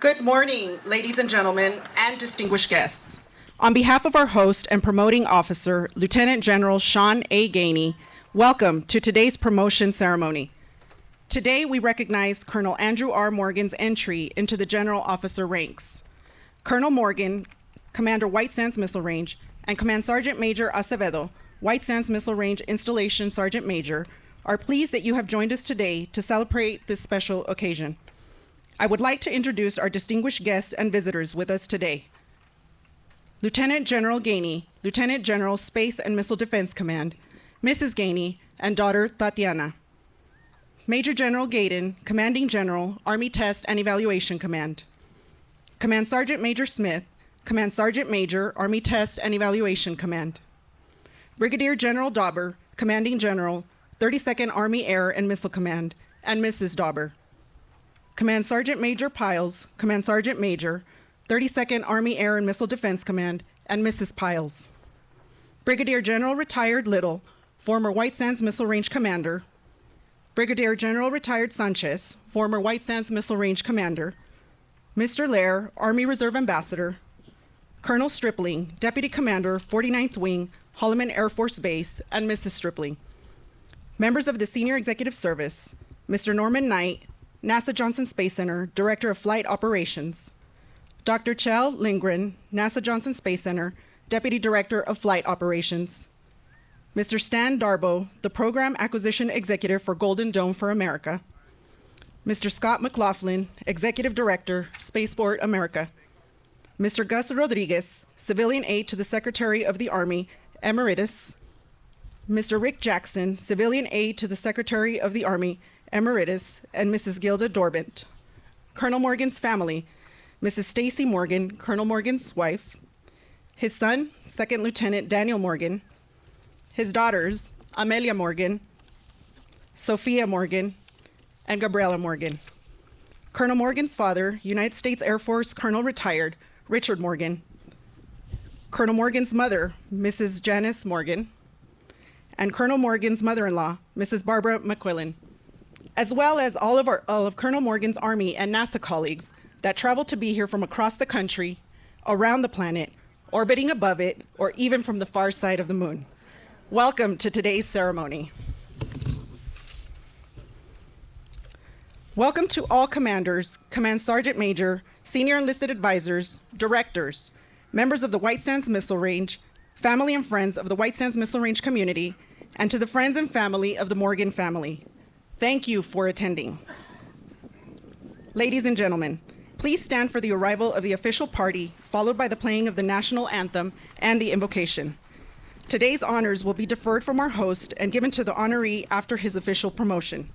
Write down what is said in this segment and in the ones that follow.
Good morning, ladies and gentlemen, and distinguished guests. On behalf of our host and promoting officer, Lieutenant General Sean A. Gainey, welcome to today's promotion ceremony. Today, we recognize Colonel Andrew R. Morgan's entry into the general officer ranks. Colonel Morgan, Commander White Sands Missile Range, and Command Sergeant Major Acevedo, White Sands Missile Range Installation Sergeant Major, are pleased that you have joined us today to celebrate this special occasion. I would like to introduce our distinguished guests and visitors with us today. Lieutenant General Gainey, Lieutenant General Space and Missile Defense Command, Mrs. Gainey, and daughter Tatiana. Major General Gaydon, Commanding General, Army Test and Evaluation Command. Command Sergeant Major Smith, Command Sergeant Major, Army Test and Evaluation Command. Brigadier General Dauber, Commanding General, 32nd Army Air and Missile Command, and Mrs. Dauber. Command Sergeant Major Piles, Command Sergeant Major, 32nd Army Air and Missile Defense Command, and Mrs. Piles. Brigadier General Retired Little, former White Sands Missile Range Commander. Brigadier General Retired Sanchez, former White Sands Missile Range Commander. Mr. Lair, Army Reserve Ambassador. Colonel Stripling, Deputy Commander, 49th Wing, Holloman Air Force Base, and Mrs. Stripling. Members of the Senior Executive Service, Mr. Norman Knight, NASA Johnson Space Center, Director of Flight Operations. Dr. Chell Lindgren, NASA Johnson Space Center, Deputy Director of Flight Operations. Mr. Stan Darbo, the Program Acquisition Executive for Golden Dome for America. Mr. Scott McLaughlin, Executive Director, Spaceport America. Mr. Gus Rodriguez, Civilian Aide to the Secretary of the Army, Emeritus. Mr. Rick Jackson, Civilian Aide to the Secretary of the Army, Emeritus, and Mrs. Gilda Dorbent. Colonel Morgan's family, Mrs. Stacy Morgan, Colonel Morgan's wife. His son, Second Lieutenant Daniel Morgan. His daughters, Amelia Morgan, Sophia Morgan, and Gabriela Morgan. Colonel Morgan's father, United States Air Force Colonel Retired, Richard Morgan. Colonel Morgan's mother, Mrs. Janice Morgan. And Colonel Morgan's mother-in-law, Mrs. Barbara McQuillan, as well as all of Colonel Morgan's Army and NASA colleagues that traveled to be here from across the country, around the planet, orbiting above it, or even from the far side of the moon. Welcome to today's ceremony. Welcome to all commanders, Command Sergeant Major, Senior Enlisted Advisors, Directors, members of the White Sands Missile Range, family and friends of the White Sands Missile Range community, and to the friends and family of the Morgan family. Thank you for attending. Ladies and gentlemen, please stand for the arrival of the official party, followed by the playing of the national anthem and the invocation. Today's honors will be deferred from our host and given to the honoree after his official promotion.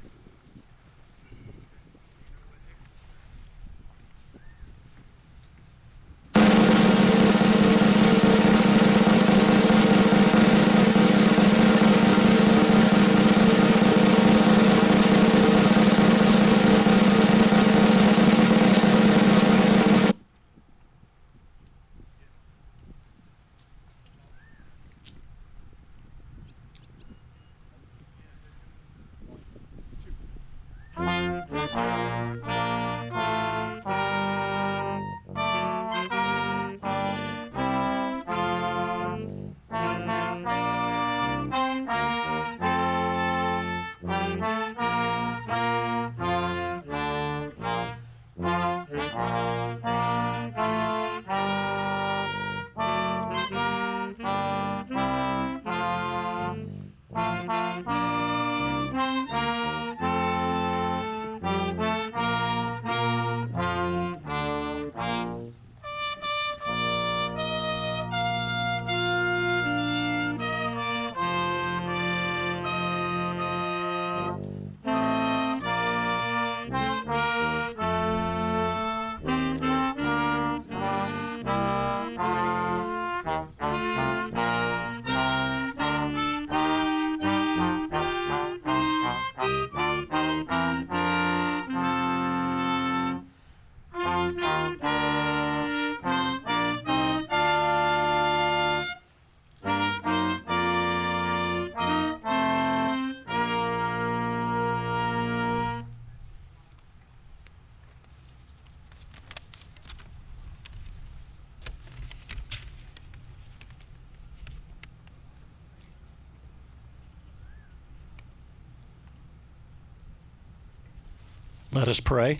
Let us pray.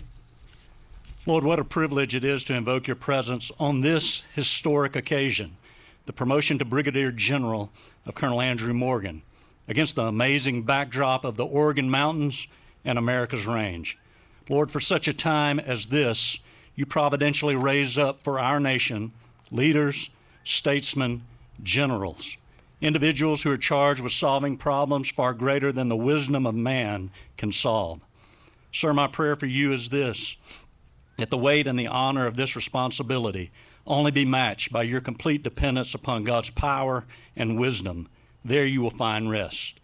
Lord, what a privilege it is to invoke your presence on this historic occasion, the promotion to Brigadier General of Colonel Andrew Morgan, against the amazing backdrop of the Oregon Mountains and America's Range. Lord, for such a time as this, you providentially raise up for our nation leaders, statesmen, generals, individuals who are charged with solving problems far greater than the wisdom of man can solve. Sir, my prayer for you is this, that the weight and the honor of this responsibility only be matched by your complete dependence upon God's power and wisdom. There you will find rest.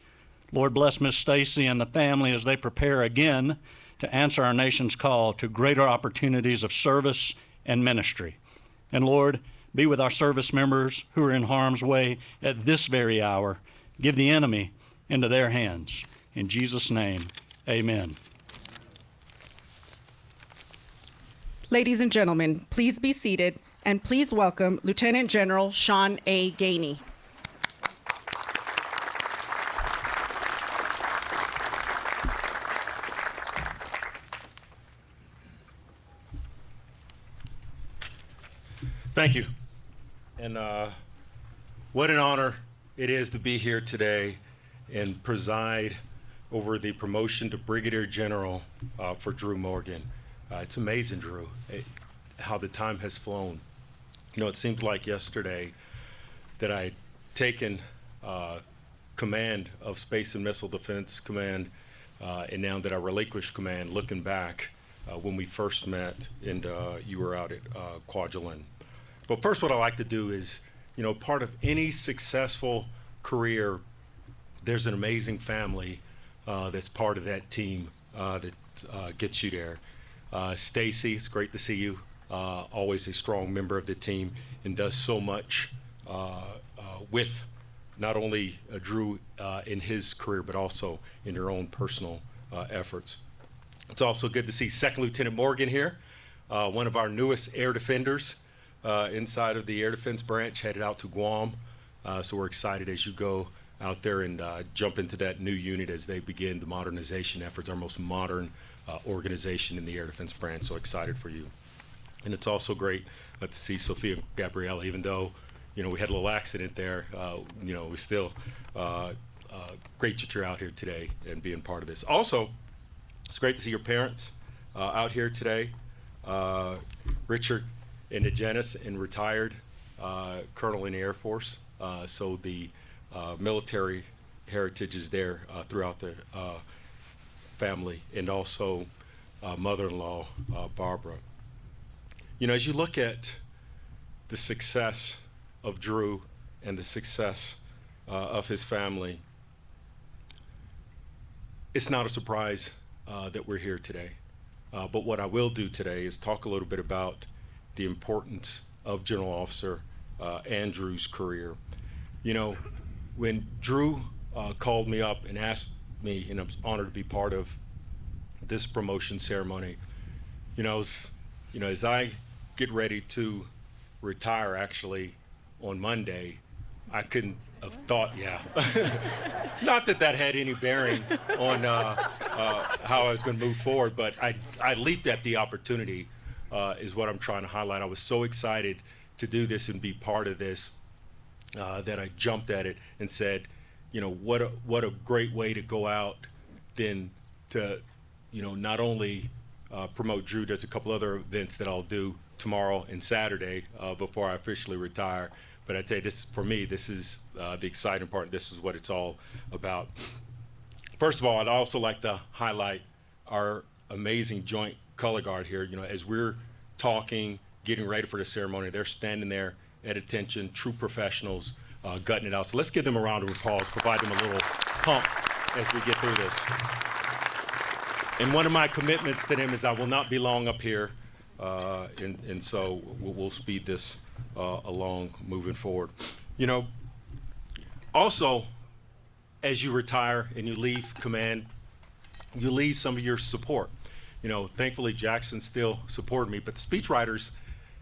Lord, bless Miss Stacy and the family as they prepare again to answer our nation's call to greater opportunities of service and ministry. And Lord, be with our service members who are in harm's way at this very hour. Give the enemy into their hands. In Jesus' name, amen. Ladies and gentlemen, please be seated and please welcome Lieutenant General Sean A. Gainey. Thank you. And what an honor it is to be here today and preside over the promotion to Brigadier General for Drew Morgan. It's amazing, Drew, how the time has flown. You know, it seems like yesterday that I'd taken command of Space and Missile Defense Command, and now that I relinquished command, looking back when we first met and you were out at Kwajalein. But first, what I like to do is, you know, part of any successful career, there's an amazing family that's part of that team that gets you there. Stacy, it's great to see you. Always a strong member of the team and does so much with not only Drew in his career, but also in your own personal efforts. It's also good to see Second Lieutenant Morgan here, one of our newest air defenders inside of the Air Defense Branch, headed out to Guam. So we're excited as you go out there and jump into that new unit as they begin the modernization efforts, our most modern organization in the Air Defense Branch. So excited for you. And it's also great to see Sophia and Gabriella, even though, you know, we had a little accident there, you know, we still great that you're out here today and being part of this. Also, it's great to see your parents out here today. Richard and Janice, and retired colonel in the Air Force. So the military heritage is there throughout the family, and also mother-in-law, Barbara. You know, as you look at the success of Drew and the success of his family, it's not a surprise that we're here today. But what I will do today is talk a little bit about the importance of General Officer Andrew's career. You know, when Drew called me up and asked me, and I'm honored to be part of this promotion ceremony, you know, as I get ready to retire actually on Monday, I couldn't have thought, not that that had any bearing on how I was going to move forward, but I leaped at the opportunity, is what I'm trying to highlight. I was so excited to do this and be part of this that I jumped at it and said, you know, what a great way to go out than to, you know, not only promote Drew. There's a couple other events that I'll do tomorrow and Saturday before I officially retire. But I tell you, this, for me, this is the exciting part. This is what it's all about. First of all, I'd also like to highlight our amazing joint color guard here. You know, as we're talking, getting ready for the ceremony, they're standing there at attention, true professionals, gutting it out. So let's give them a round of applause, provide them a little pump as we get through this. And one of my commitments to them is I will not be long up here, and so we'll speed this along moving forward. You know, also, as you retire and you leave command, you leave some of your support. You know, thankfully Jackson still supported me, but the speechwriters,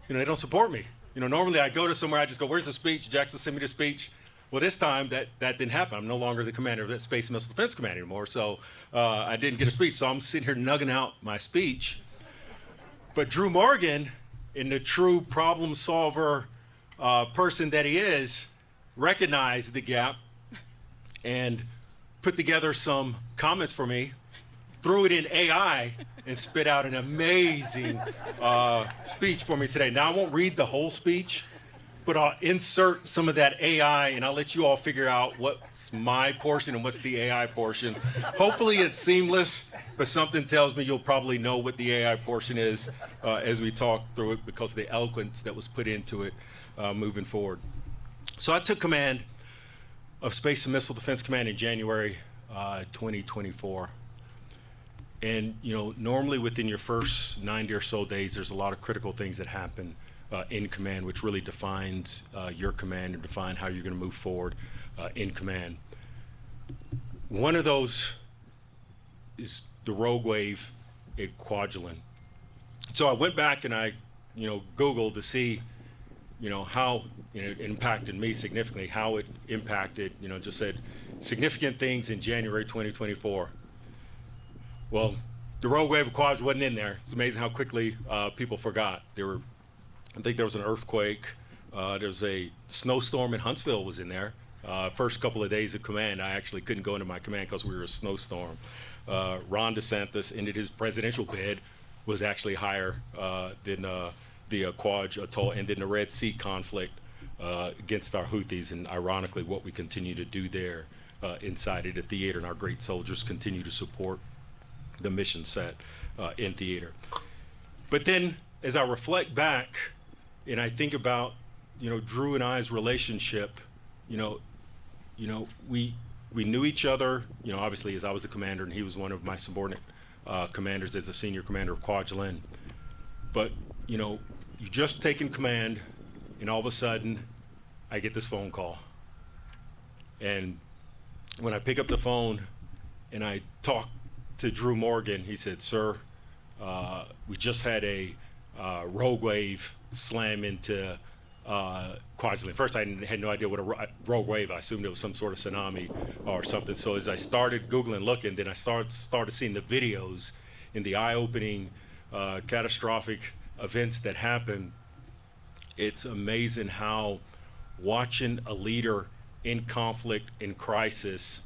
you know, they don't support me. You know, normally I go to somewhere, I just go, where's the speech? Jackson send me the speech. Well, this time that didn't happen. I'm no longer the commander of the Space and Missile Defense Command anymore, so I didn't get a speech. So I'm sitting here nugging out my speech. But Drew Morgan, in the true problem solver person that he is, recognized the gap and put together some comments for me, threw it in AI, and spit out an amazing speech for me today. Now, I won't read the whole speech, but I'll insert some of that AI, and I'll let you all figure out what's my portion and what's the AI portion. Hopefully it's seamless, but something tells me you'll probably know what the AI portion is as we talk through it because of the eloquence that was put into it moving forward. So I took command of Space and Missile Defense Command in January 2024. And normally within your first 90 or so days, there's a lot of critical things that happen in command, which really defines your command and define how you're going to move forward in command. One of those is the rogue wave at Kwajalein. So I went back and I, Googled to see, how it impacted me significantly, how it impacted, just said significant things in January 2024. Well, the rogue wave of Kwaj wasn't in there. It's amazing how quickly people forgot. I think there was an earthquake. There was a snowstorm in Huntsville was in there. First couple of days of command, I actually couldn't go into my command because we were a snowstorm. Ron DeSantis ended his presidential bid was actually higher than the Kwaj Atoll, and then the Red Sea conflict against our Houthis, and ironically what we continue to do there inside of the theater, and our great soldiers continue to support the mission set in theater. But then as I reflect back and I think about Drew and I's relationship, we knew each other, obviously as I was the commander and he was one of my subordinate commanders as the senior commander of Kwajalein. But you just taken command and all of a sudden I get this phone call. And when I pick up the phone and I talk to Drew Morgan, he said, "Sir, we just had a rogue wave slam into Kwajalein." First, I had no idea what a rogue wave. I assumed it was some sort of tsunami or something. So as I started Googling, looking, then I started seeing the videos and the eye-opening, catastrophic events that happen. It's amazing how watching a leader in conflict, in crisis,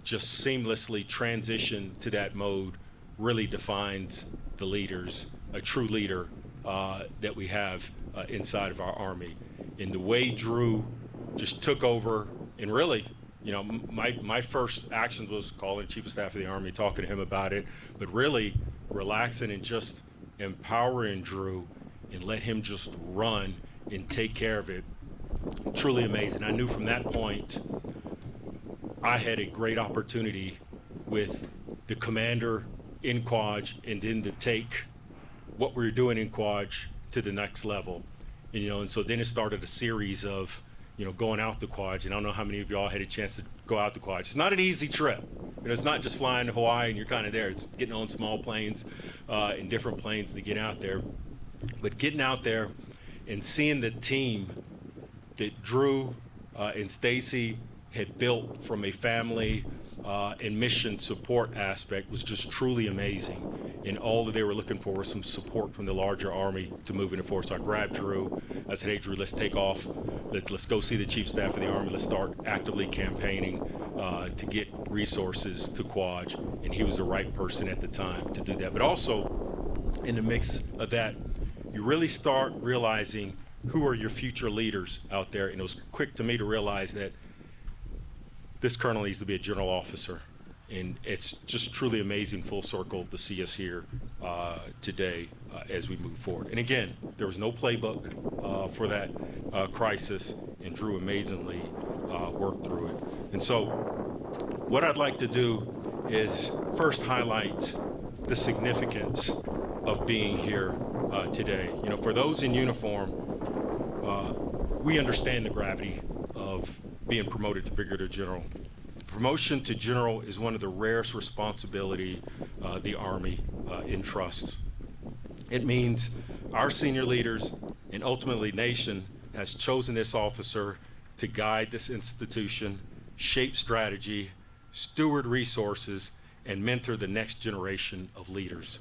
just seamlessly transition to that mode really defines the leaders, a true leader that we have inside of our Army. And the way Drew just took over, and really, my first actions was calling Chief of Staff of the Army, talking to him about it, but really relaxing and just empowering Drew and let him just run and take care of it. Truly amazing. I knew from that point I had a great opportunity with the commander in Kwaj, and then to take what we were doing in Kwaj to the next level. And so then it started a series of, going out to Kwaj. And I don't know how many of y'all had a chance to go out to Kwaj. It's not an easy trip. It's not just flying to Hawaii and you're kind of there. It's getting on small planes and different planes to get out there. But getting out there and seeing the team that Drew and Stacy had built from a family and mission support aspect was just truly amazing. And all that they were looking for was some support from the larger Army to move into force. So I grabbed Drew. I said, "Hey, Drew, let's take off. Let's go see the Chief of Staff of the Army. Let's start actively campaigning to get resources to Kwaj." And he was the right person at the time to do that. But also, in the mix of that, you really start realizing who are your future leaders out there. And it was quick to me to realize that this colonel needs to be a general officer. And it's just truly amazing full circle to see us here today as we move forward. And again, there was no playbook for that crisis, and Drew amazingly worked through it. And so what I'd like to do is first highlight the significance of being here today. For those in uniform, we understand the gravity of being promoted to Brigadier General. Promotion to general is one of the rarest responsibility the Army entrusts. It means our senior leaders and ultimately nation has chosen this officer to guide this institution, shape strategy, steward resources, and mentor the next generation of leaders.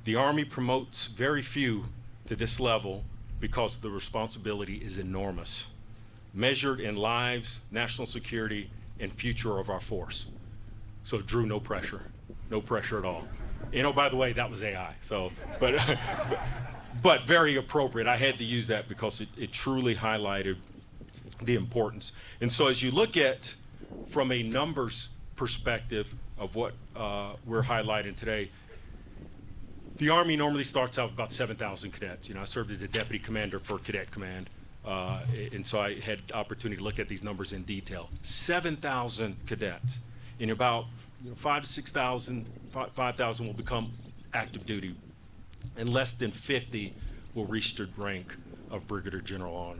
The Army promotes very few to this level because the responsibility is enormous, measured in lives, national security, and future of our force. So Drew, no pressure at all. You know, by the way, that was AI, so, but very appropriate. I had to use that because it truly highlighted the importance. And so as you look at, from a numbers perspective of what we're highlighting today, the Army normally starts out with about 7,000 cadets. You know, I served as a deputy commander for Cadet Command, and so I had opportunity to look at these numbers in detail. 7,000 cadets, and about 5,000 to 6,000, 5,000 will become active duty, and less than 50 will reach the rank of Brigadier General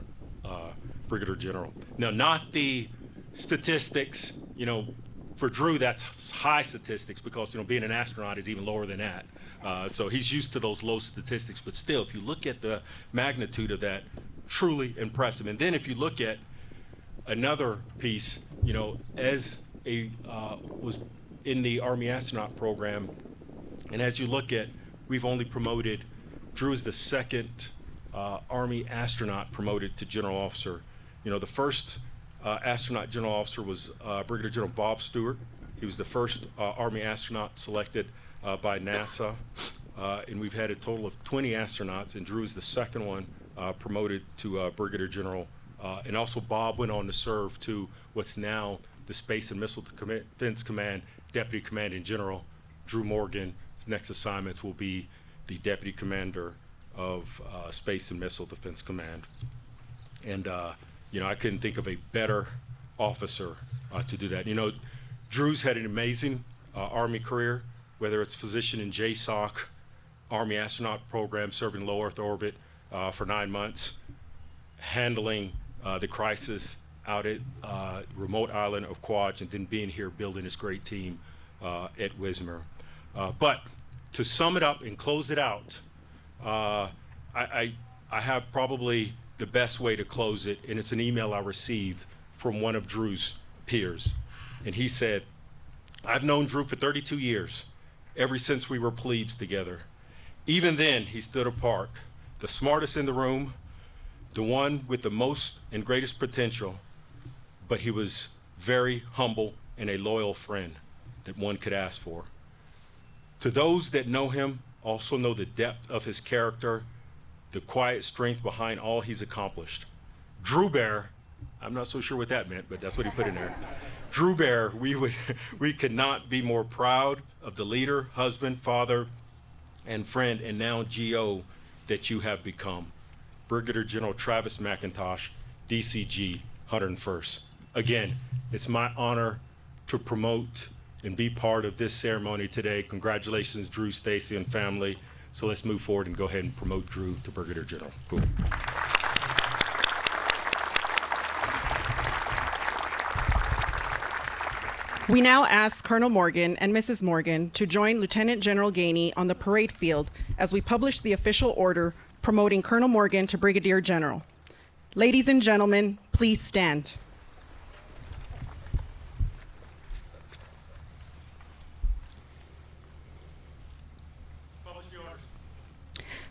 Brigadier General. Now, not the statistics, you know, for Drew, that's high statistics because, you know, being an astronaut is even lower than that. So he's used to those low statistics, but still, if you look at the magnitude of that, truly impressive. And then if you look at another piece, you know, as was in the Army astronaut program, and as you look at, we've only promoted, Drew is the second Army astronaut promoted to general officer. You know, the first astronaut general officer was Brigadier General Bob Stewart. He was the first Army astronaut selected by NASA, and we've had a total of 20 astronauts, and Drew is the second one promoted to Brigadier General. And also Bob went on to serve to what's now the Space and Missile Defense Command, Deputy Commanding General. Drew Morgan, his next assignments will be the Deputy Commander of Space and Missile Defense Command. And you know, I couldn't think of a better officer to do that. You know, Drew's had an amazing Army career, whether it's physician in JSOC, Army astronaut program, serving low Earth orbit for 9 months, handling the crisis out at remote island of Quaj, and then being here building this great team at WSMR. But to sum it up and close it out, I have probably the best way to close it, and it's an email I received from one of Drew's peers. And he said, "I've known Drew for 32 years, ever since we were plebes together. Even then, he stood apart, the smartest in the room, the one with the most and greatest potential, but he was very humble and a loyal friend that one could ask for. To those that know him also know the depth of his character, the quiet strength behind all he's accomplished. Drew Bear," I'm not so sure what that meant, but that's what he put in there. "Drew Bear, we could not be more proud of the leader, husband, father, and friend, and now GO that you have become. Brigadier General Travis McIntosh, DCG, 101st. Again, it's my honor to promote and be part of this ceremony today. Congratulations, Drew, Stacy, and family. So let's move forward and go ahead and promote Drew to Brigadier General." Cool. We now ask Colonel Morgan and Mrs. Morgan to join Lieutenant General Gainey on the parade field as we publish the official order promoting Colonel Morgan to Brigadier General. Ladies and gentlemen, please stand.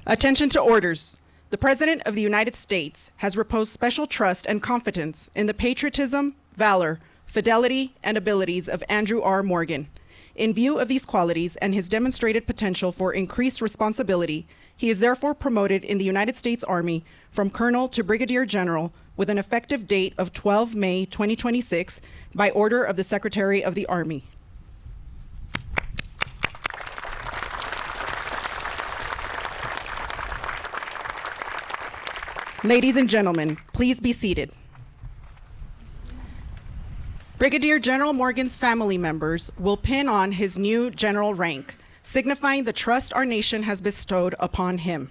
Attention to orders. The President of the United States has reposed special trust and confidence in the patriotism, valor, fidelity, and abilities of Andrew R. Morgan. In view of these qualities and his demonstrated potential for increased responsibility, he is therefore promoted in the United States Army from Colonel to Brigadier General with an effective date of 12 May 2026 by order of the Secretary of the Army. Ladies and gentlemen, please be seated. Brigadier General Morgan's family members will pin on his new general rank, signifying the trust our nation has bestowed upon him.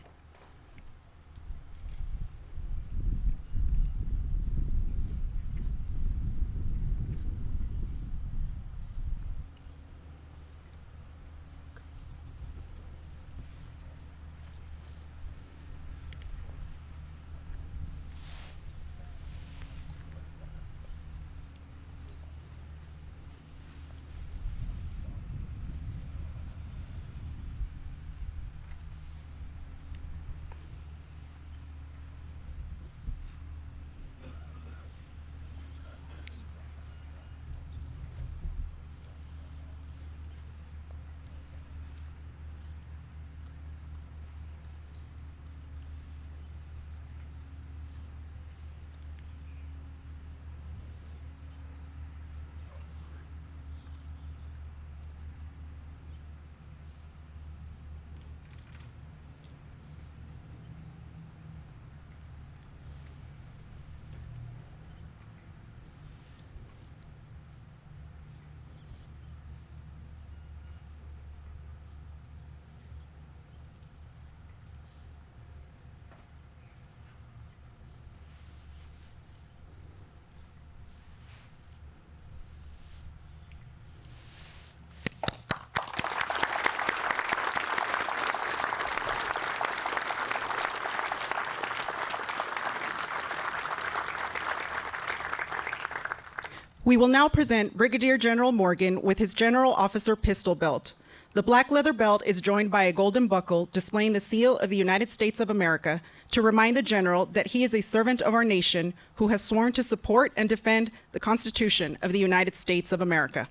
We will now present Brigadier General Morgan with his General Officer Pistol Belt. The black leather belt is joined by a golden buckle displaying the seal of the United States of America to remind the General that he is a servant of our nation who has sworn to support and defend the Constitution of the United States of America.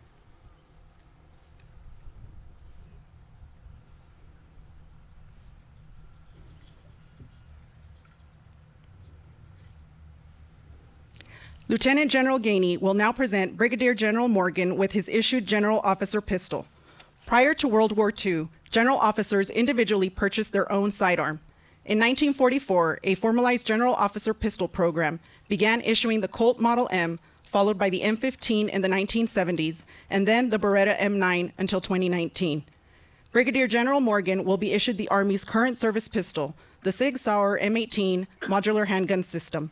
Lieutenant General Gainey will now present Brigadier General Morgan with his issued General Officer Pistol. Prior to World War II, general officers individually purchased their own sidearm. In 1944, a formalized General Officer Pistol program began issuing the Colt Model M, followed by the M15 in the 1970s, and then the Beretta M9 until 2019. Brigadier General Morgan will be issued the Army's current service pistol, the Sig Sauer M18 modular handgun system.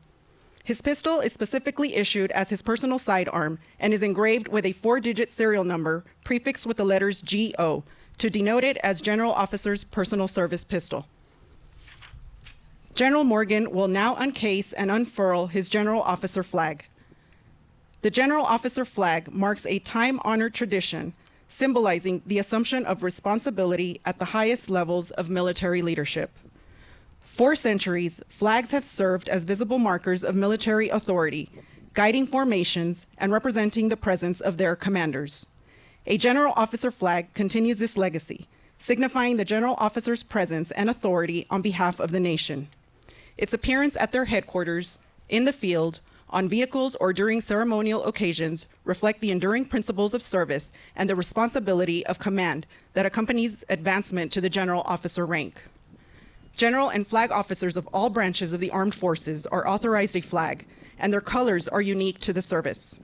His pistol is specifically issued as his personal sidearm and is engraved with a 4-digit serial number prefixed with the letters GO to denote it as General Officer's Personal Service Pistol. General Morgan will now uncase and unfurl his General Officer flag. The General Officer flag marks a time-honored tradition symbolizing the assumption of responsibility at the highest levels of military leadership. For centuries, flags have served as visible markers of military authority, guiding formations and representing the presence of their commanders. A general officer flag continues this legacy, signifying the general officer's presence and authority on behalf of the nation. Its appearance at their headquarters, in the field, on vehicles, or during ceremonial occasions reflect the enduring principles of service and the responsibility of command that accompanies advancement to the general officer rank. General and flag officers of all branches of the armed forces are authorized a flag, and their colors are unique to the service.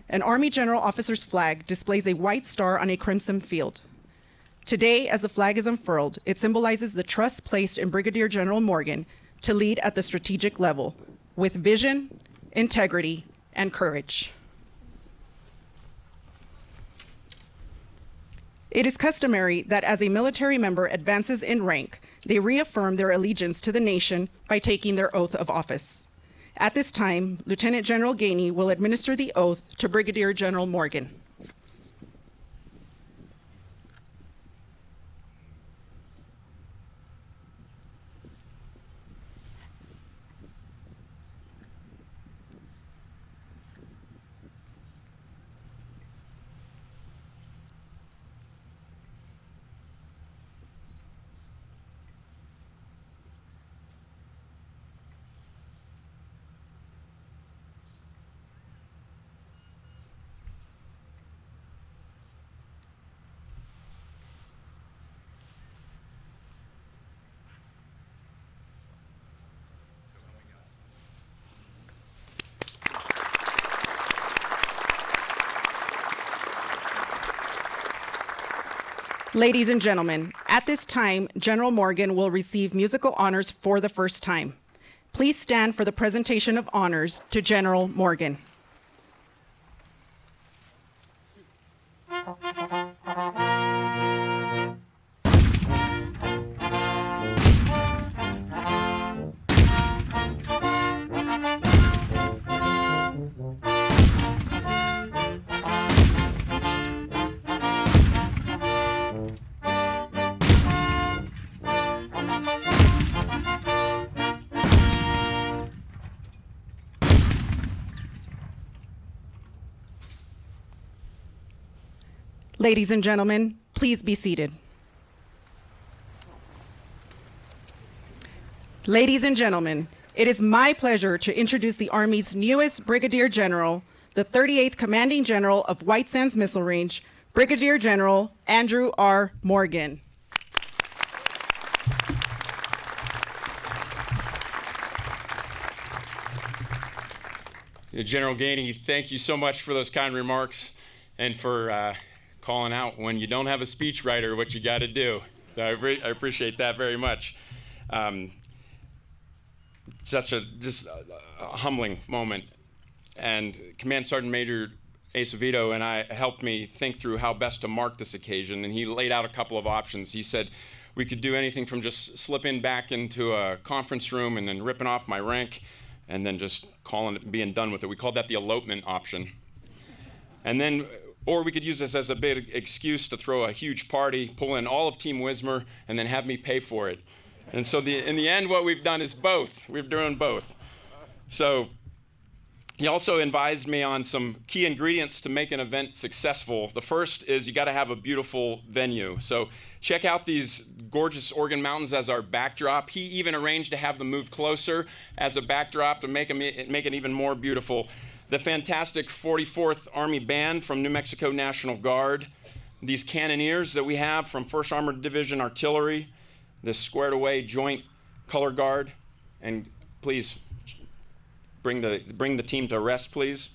An Army General Officer's flag displays a white star on a crimson field. Today, as the flag is unfurled, it symbolizes the trust placed in Brigadier General Morgan to lead at the strategic level with vision, integrity, and courage. It is customary that as a military member advances in rank, they reaffirm their allegiance to the nation by taking their oath of office. At this time, Lieutenant General Gainey will administer the oath to Brigadier General Morgan. Ladies and gentlemen, at this time, General Morgan will receive musical honors for the first time. Please stand for the presentation of honors to General Morgan. Ladies and gentlemen, please be seated. Ladies and gentlemen, it is my pleasure to introduce the Army's newest Brigadier General, the 38th Commanding General of White Sands Missile Range, Brigadier General Andrew R. Morgan. General Gainey, thank you so much for those kind remarks and for calling out when you don't have a speechwriter what you got to do. I appreciate that very much. Such a humbling moment. And Command Sergeant Major Acevedo and I helped me think through how best to mark this occasion, and he laid out a couple of options. He said we could do anything from just slipping back into a conference room and then ripping off my rank and then just calling it, being done with it. We called that the elopement option. And then, or we could use this as a big excuse to throw a huge party, pull in all of Team WSMR, and then have me pay for it. And so in the end, what we've done is both. We've done both. So he also advised me on some key ingredients to make an event successful. The first is you got to have a beautiful venue. So check out these gorgeous Organ Mountains as our backdrop. He even arranged to have them move closer as a backdrop to make it even more beautiful. The fantastic 44th Army Band from New Mexico National Guard, these cannoneers that we have from 1st Armored Division Artillery, this squared away joint color guard, and please bring the team to rest, please.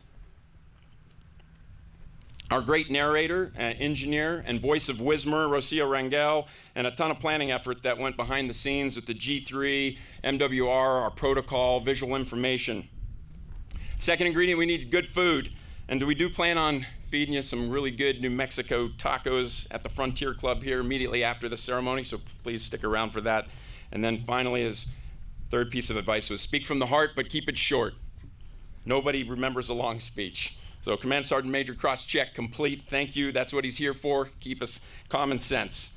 Our great narrator, engineer, and voice of WSMR, Rocio Rangel, and a ton of planning effort that went behind the scenes with the G3, MWR, our protocol, visual information. Second ingredient, we need good food. And we do plan on feeding you some really good New Mexico tacos at the Frontier Club here immediately after the ceremony, so please stick around for that. And then finally, his third piece of advice was speak from the heart, but keep it short. Nobody remembers a long speech. So Command Sergeant Major, cross-check complete. Thank you. That's what he's here for. Keep us common sense.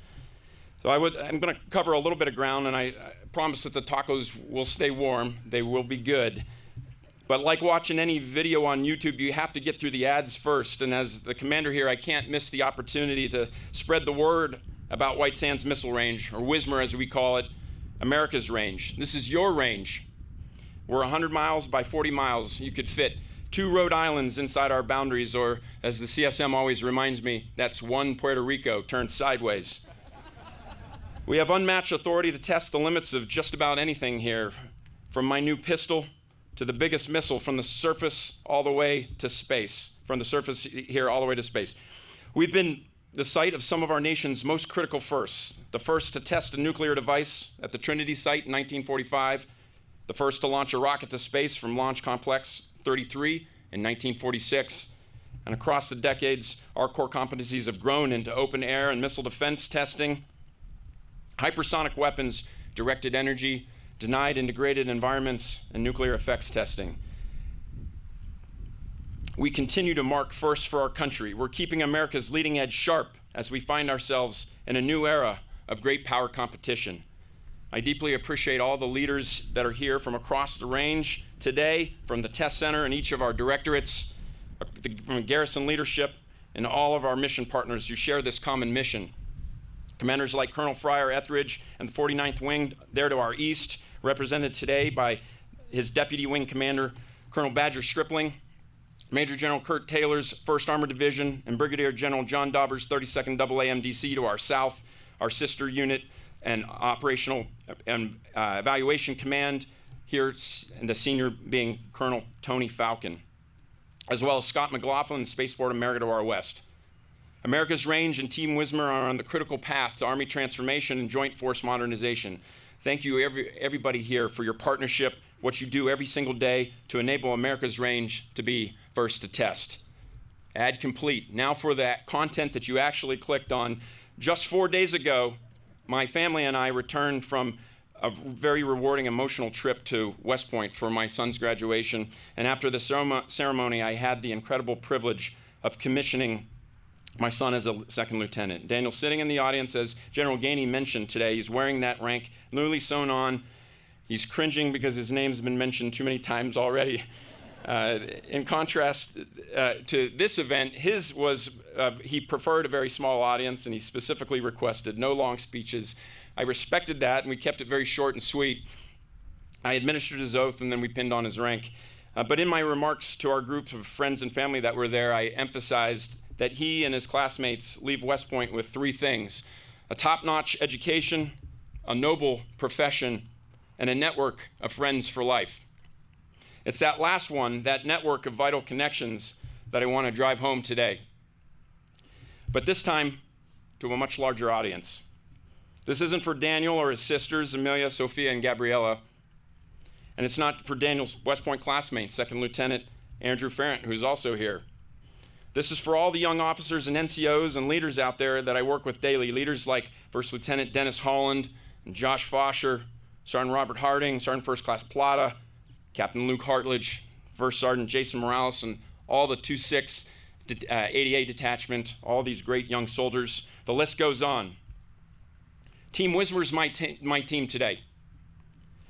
So I'm going to cover a little bit of ground, and I promise that the tacos will stay warm. They will be good. But like watching any video on YouTube, you have to get through the ads first. And as the commander here, I can't miss the opportunity to spread the word about White Sands Missile Range, or WSMR as we call it, America's range. This is your range. We're 100 miles by 40 miles. You could fit 2 Rhode Islands inside our boundaries, or as the CSM always reminds me, that's 1 Puerto Rico turned sideways. We have unmatched authority to test the limits of just about anything here, from my new pistol to the biggest missile from the surface all the way to space, from the surface here all the way to space. We've been the site of some of our nation's most critical firsts. The first to test a nuclear device at the Trinity site in 1945, the first to launch a rocket to space from Launch Complex 33 in 1946. And across the decades, our core competencies have grown into open air and missile defense testing, hypersonic weapons, directed energy, denied and degraded environments, and nuclear effects testing. We continue to mark firsts for our country. We're keeping America's leading edge sharp as we find ourselves in a new era of great power competition. I deeply appreciate all the leaders that are here from across the range today, from the test center and each of our directorates, from garrison leadership, and all of our mission partners who share this common mission. Commanders like Colonel Fryer Etheridge and the 49th Wing there to our east, represented today by his Deputy Wing Commander, Colonel Badger Stripling, Major General Kurt Taylor's 1st Armored Division, and Brigadier General John Dauber's 32nd AAMDC to our south, our sister unit and Operational and Evaluation Command here, and the senior being Colonel Tony Falcon, as well as Scott McLaughlin and Spaceport America to our west. America's range and Team WSMR are on the critical path to Army transformation and joint force modernization. Thank you, everybody here, for your partnership, what you do every single day to enable America's range to be first to test. Ad complete. Now for that content that you actually clicked on. Just 4 days ago, my family and I returned from a very rewarding emotional trip to West Point for my son's graduation. And after the ceremony, I had the incredible privilege of commissioning my son as a 2nd lieutenant. Daniel, sitting in the audience, as General Gainey mentioned today, he's wearing that rank newly sewn on. He's cringing because his name's been mentioned too many times already. In contrast to this event, his was, he preferred a very small audience, and he specifically requested no long speeches. I respected that, and we kept it very short and sweet. I administered his oath, and then we pinned on his rank. But in my remarks to our group of friends and family that were there, I emphasized that he and his classmates leave West Point with 3 things: a top-notch education, a noble profession, and a network of friends for life. It's that last one, that network of vital connections, that I want to drive home today. But this time, to a much larger audience. This isn't for Daniel or his sisters, Amelia, Sophia, and Gabriella. And it's not for Daniel's West Point classmate, 2nd Lieutenant Andrew Ferrant, who's also here. This is for all the young officers and NCOs and leaders out there that I work with daily, leaders like 1st Lieutenant Dennis Holland and Josh Fosher, Sergeant Robert Harding, Sergeant First Class Plata, Captain Luke Hartledge, First Sergeant Jason Morales, and all the 2-6 ADA detachment, all these great young soldiers. The list goes on. Team Wismer's my team today.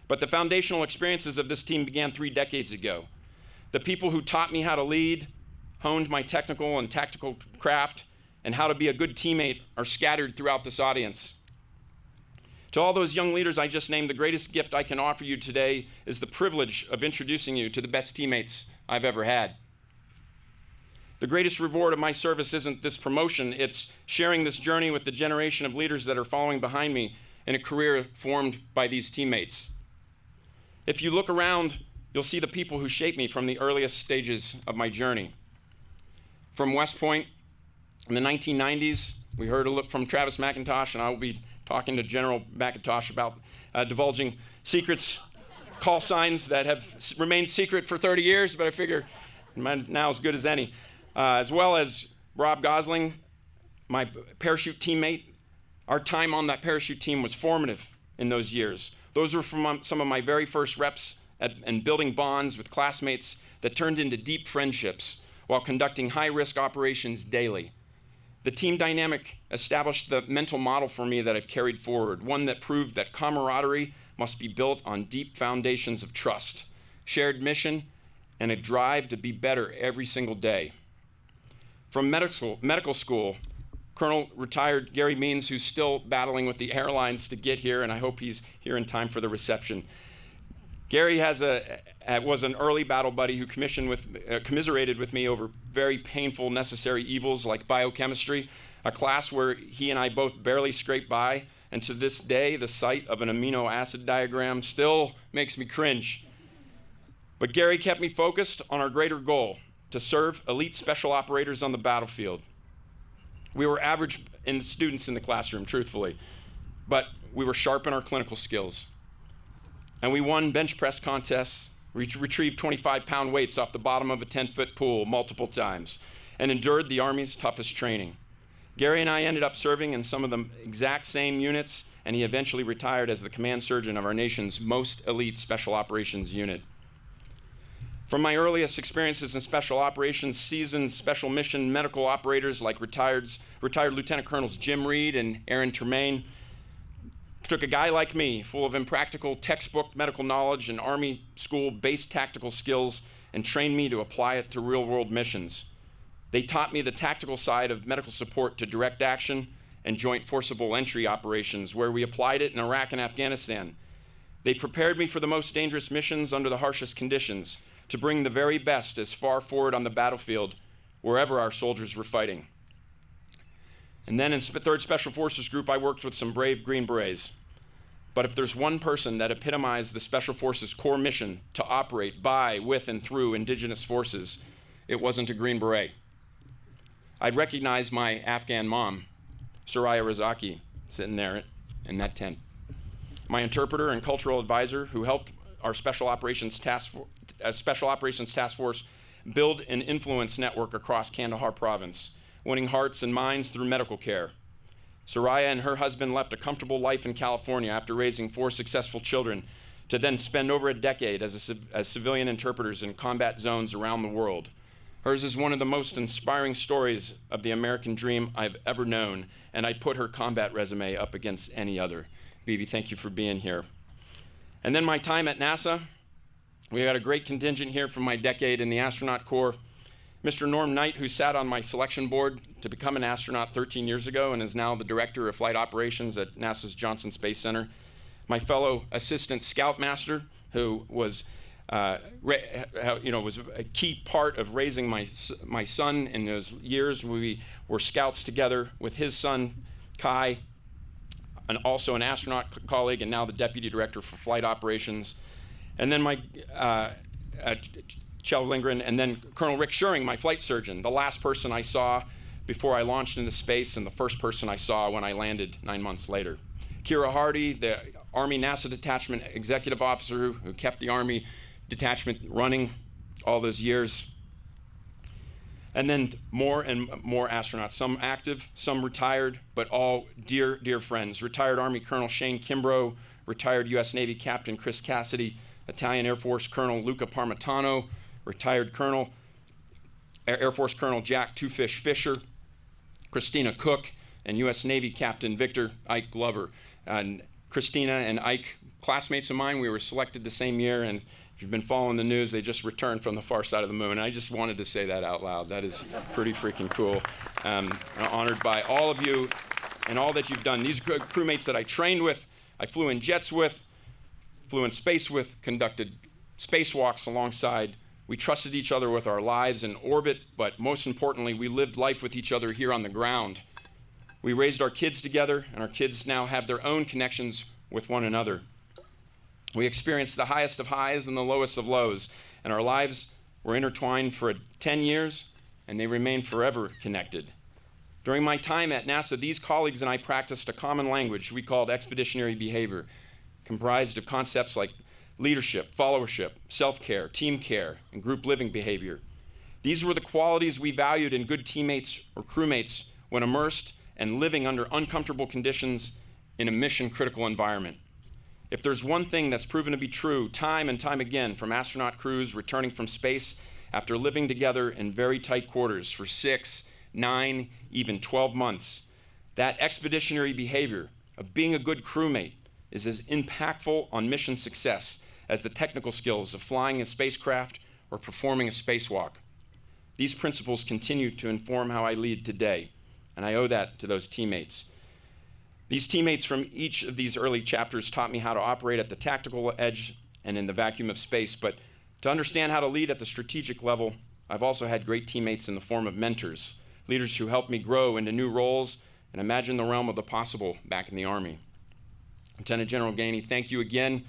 But the foundational experiences of this team began 3 decades ago. The people who taught me how to lead, honed my technical and tactical craft, and how to be a good teammate are scattered throughout this audience. To all those young leaders I just named, the greatest gift I can offer you today is the privilege of introducing you to the best teammates I've ever had. The greatest reward of my service isn't this promotion, it's sharing this journey with the generation of leaders that are following behind me in a career formed by these teammates. If you look around, you'll see the people who shaped me from the earliest stages of my journey. From West Point in the 1990s, we heard a look from Travis McIntosh, and I will be talking to General McIntosh about divulging secrets, call signs that have remained secret for 30 years, but I figure now as good as any. As well as Rob Gosling, my parachute teammate. Our time on that parachute team was formative in those years. Those were from some of my very first reps and building bonds with classmates that turned into deep friendships while conducting high-risk operations daily. The team dynamic established the mental model for me that I've carried forward, one that proved that camaraderie must be built on deep foundations of trust, shared mission, and a drive to be better every single day. From medical school, Colonel retired Gary Means, who's still battling with the airlines to get here, and I hope he's here in time for the reception. Gary was an early battle buddy who commiserated with me over very painful necessary evils like biochemistry, a class where he and I both barely scraped by, and to this day, the sight of an amino acid diagram still makes me cringe. But Gary kept me focused on our greater goal, to serve elite special operators on the battlefield. We were average students in the classroom, truthfully, but we were sharp in our clinical skills. And we won bench press contests, retrieved 25-pound weights off the bottom of a 10-foot pool multiple times, and endured the Army's toughest training. Gary and I ended up serving in some of the exact same units, and he eventually retired as the command surgeon of our nation's most elite special operations unit. From my earliest experiences in special operations, seasoned special mission medical operators like retired Lieutenant Colonels Jim Reed and Aaron Tremaine took a guy like me, full of impractical textbook medical knowledge and Army school-based tactical skills, and trained me to apply it to real-world missions. They taught me the tactical side of medical support to direct action and joint forcible entry operations, where we applied it in Iraq and Afghanistan. They prepared me for the most dangerous missions under the harshest conditions, to bring the very best as far forward on the battlefield wherever our soldiers were fighting. And then in 3rd Special Forces Group, I worked with some brave Green Berets. But if there's one person that epitomized the Special Forces core mission to operate by, with, and through indigenous forces, it wasn't a Green Beret. I'd recognize my Afghan mom, Soraya Razaki, sitting there in that tent. My interpreter and cultural advisor who helped our Special Operations Task Force build an influence network across Kandahar province, winning hearts and minds through medical care. Soraya and her husband left a comfortable life in California after raising 4 successful children to then spend over a decade as civilian interpreters in combat zones around the world. Hers is one of the most inspiring stories of the American dream I've ever known, and I'd put her combat resume up against any other. Bibi, thank you for being here. And then my time at NASA, we got a great contingent here from my decade in the astronaut corps. Mr. Norm Knight, who sat on my selection board to become an astronaut 13 years ago and is now the director of flight operations at NASA's Johnson Space Center. My fellow assistant scoutmaster, who was was a key part of raising my son in those years. We were scouts together with his son, Kai, and also an astronaut colleague, and now the deputy director for flight operations. And then my Chell Lindgren, and then Colonel Rick Schuring, my flight surgeon, the last person I saw before I launched into space and the first person I saw when I landed 9 months later. Kira Hardy, the Army NASA Detachment Executive Officer who kept the Army Detachment running all those years. And then more and more astronauts, some active, some retired, but all dear, dear friends. Retired Army Colonel Shane Kimbrough, retired U.S. Navy Captain Chris Cassidy, Italian Air Force Colonel Luca Parmitano, retired Colonel Air Force Colonel Jack Two Fish Fisher, Christina Cook, and U.S. Navy Captain Victor Ike Glover. And Christina and Ike, classmates of mine, we were selected the same year, and if you've been following the news, they just returned from the far side of the moon. And I just wanted to say that out loud. That is pretty freaking cool. I'm honored by all of you and all that you've done. These crewmates that I trained with, I flew in jets with, flew in space with, conducted spacewalks alongside. We trusted each other with our lives in orbit, but most importantly, we lived life with each other here on the ground. We raised our kids together, and our kids now have their own connections with one another. We experienced the highest of highs and the lowest of lows, and our lives were intertwined for 10 years, and they remain forever connected. During my time at NASA, these colleagues and I practiced a common language we called expeditionary behavior, comprised of concepts like leadership, followership, self-care, team care, and group living behavior. These were the qualities we valued in good teammates or crewmates when immersed and living under uncomfortable conditions in a mission-critical environment. If there's one thing that's proven to be true time and time again from astronaut crews returning from space after living together in very tight quarters for 6, 9, even 12 months, that expeditionary behavior of being a good crewmate is as impactful on mission success as the technical skills of flying a spacecraft or performing a spacewalk. These principles continue to inform how I lead today, and I owe that to those teammates. These teammates from each of these early chapters taught me how to operate at the tactical edge and in the vacuum of space, but to understand how to lead at the strategic level, I've also had great teammates in the form of mentors, leaders who helped me grow into new roles and imagine the realm of the possible back in the Army. Lieutenant General Gainey, thank you again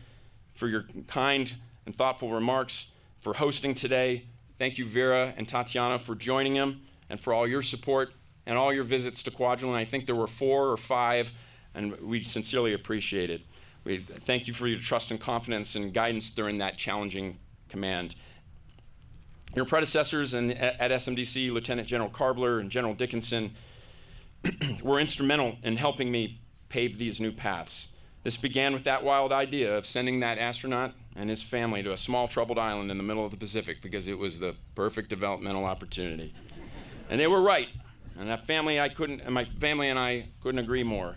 for your kind and thoughtful remarks, for hosting today. Thank you, Vera and Tatiana, for joining him and for all your support and all your visits to Kwajalein. I think there were 4 or 5, and we sincerely appreciate it. We thank you for your trust and confidence and guidance during that challenging command. Your predecessors at SMDC, Lieutenant General Karbler and General Dickinson, were instrumental in helping me pave these new paths. This began with that wild idea of sending that astronaut and his family to a small troubled island in the middle of the Pacific because it was the perfect developmental opportunity. And they were right. And my family and I couldn't agree more.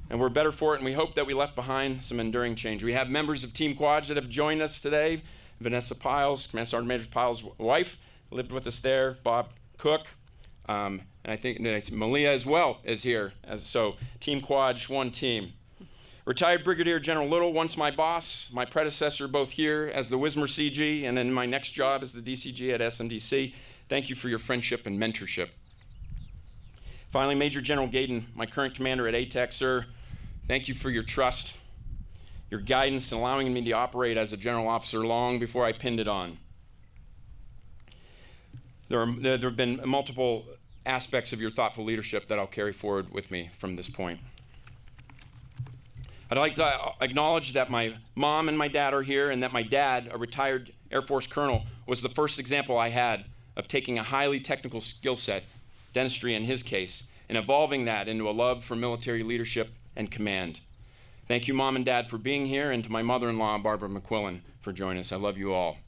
And we're better for it, and we hope that we left behind some enduring change. We have members of Team Quad that have joined us today. Vanessa Piles, Command Sergeant Major Piles' wife, lived with us there. Bob Cook, and I think Malia as well is here. So Team Quad, one team. Retired Brigadier General Little, once my boss, my predecessor both here as the Wismar CG and in my next job as the DCG at SMDC. Thank you for your friendship and mentorship. Finally, Major General Gaydon, my current commander at ATEC, sir, thank you for your trust, your guidance, and allowing me to operate as a general officer long before I pinned it on. There have been multiple aspects of your thoughtful leadership that I'll carry forward with me from this point. I'd like to acknowledge that my mom and my dad are here, and that my dad, a retired Air Force colonel, was the first example I had of taking a highly technical skill set, dentistry in his case, and evolving that into a love for military leadership and command. Thank you, Mom and Dad, for being here, and to my mother-in-law, Barbara McQuillan, for joining us. I love you all.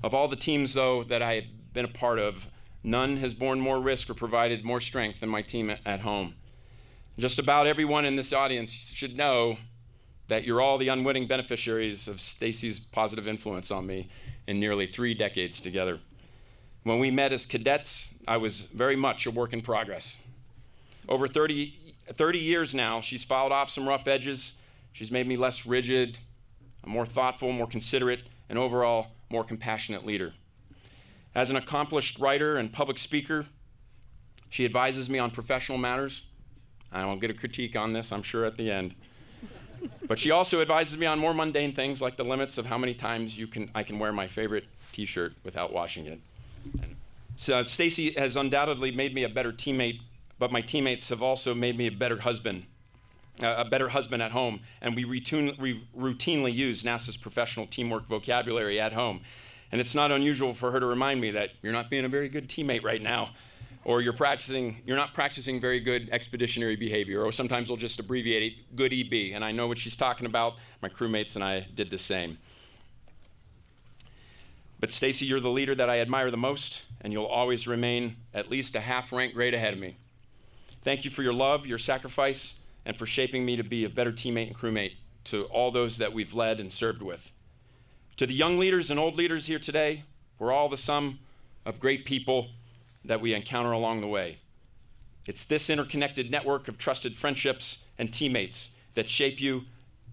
Of all the teams, though, that I have been a part of, none has borne more risk or provided more strength than my team at home. Just about everyone in this audience should know that you're all the unwitting beneficiaries of Stacy's positive influence on me in nearly 3 decades together. When we met as cadets, I was very much a work in progress. Over 30 years now, she's filed off some rough edges. She's made me less rigid, a more thoughtful, more considerate, and overall more compassionate leader. As an accomplished writer and public speaker, she advises me on professional matters. I won't get a critique on this, I'm sure, at the end. But she also advises me on more mundane things like the limits of how many times I can wear my favorite t-shirt without washing it. So Stacy has undoubtedly made me a better teammate, but my teammates have also made me a better husband at home, and we routinely use NASA's professional teamwork vocabulary at home. And it's not unusual for her to remind me that you're not being a very good teammate right now, or you're not practicing very good expeditionary behavior, or sometimes we'll just abbreviate it, good EB, and I know what she's talking about. My crewmates and I did the same. But Stacy, you're the leader that I admire the most, and you'll always remain at least a half-rank grade ahead of me. Thank you for your love, your sacrifice, and for shaping me to be a better teammate and crewmate to all those that we've led and served with. To the young leaders and old leaders here today, we're all the sum of great people that we encounter along the way. It's this interconnected network of trusted friendships and teammates that shape you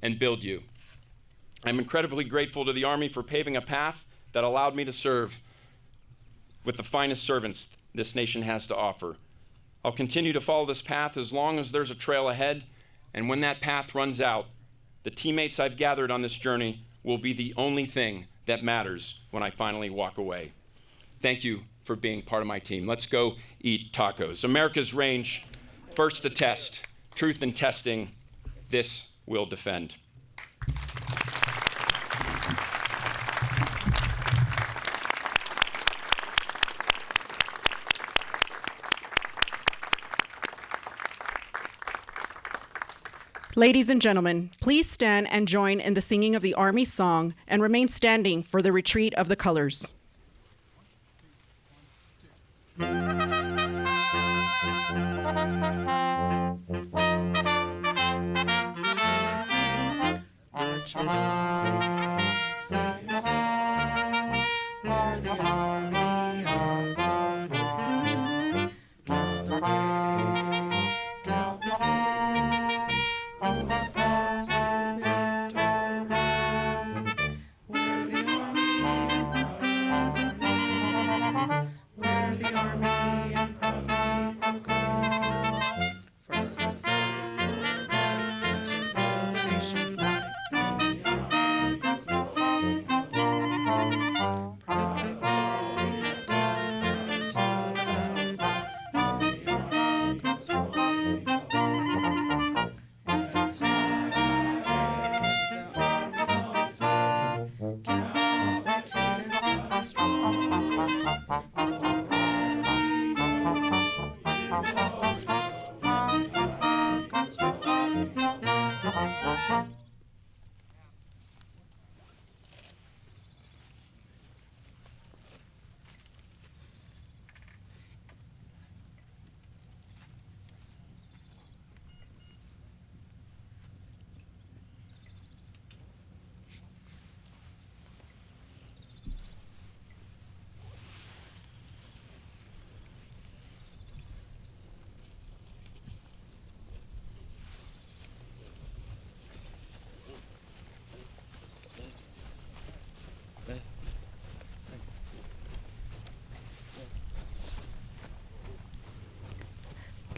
and build you. I'm incredibly grateful to the Army for paving a path that allowed me to serve with the finest servants this nation has to offer. I'll continue to follow this path as long as there's a trail ahead, and when that path runs out, the teammates I've gathered on this journey will be the only thing that matters when I finally walk away. Thank you for being part of my team. Let's go eat tacos. America's range, first to test, truth in testing, this will defend. Ladies and gentlemen, please stand and join in the singing of the Army song and remain standing for the retreat of the colors.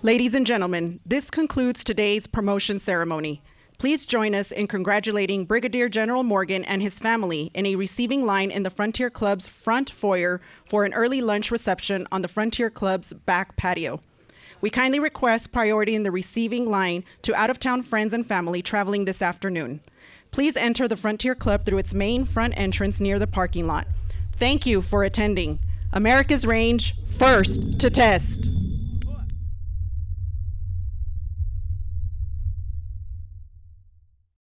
Ladies and gentlemen, this concludes today's promotion ceremony. Please join us in congratulating Brigadier General Morgan and his family in a receiving line in the Frontier Club's front foyer for an early lunch reception on the Frontier Club's back patio. We kindly request priority in the receiving line to out-of-town friends and family traveling this afternoon. Please enter the Frontier Club through its main front entrance near the parking lot. Thank you for attending. America's Range, first to test.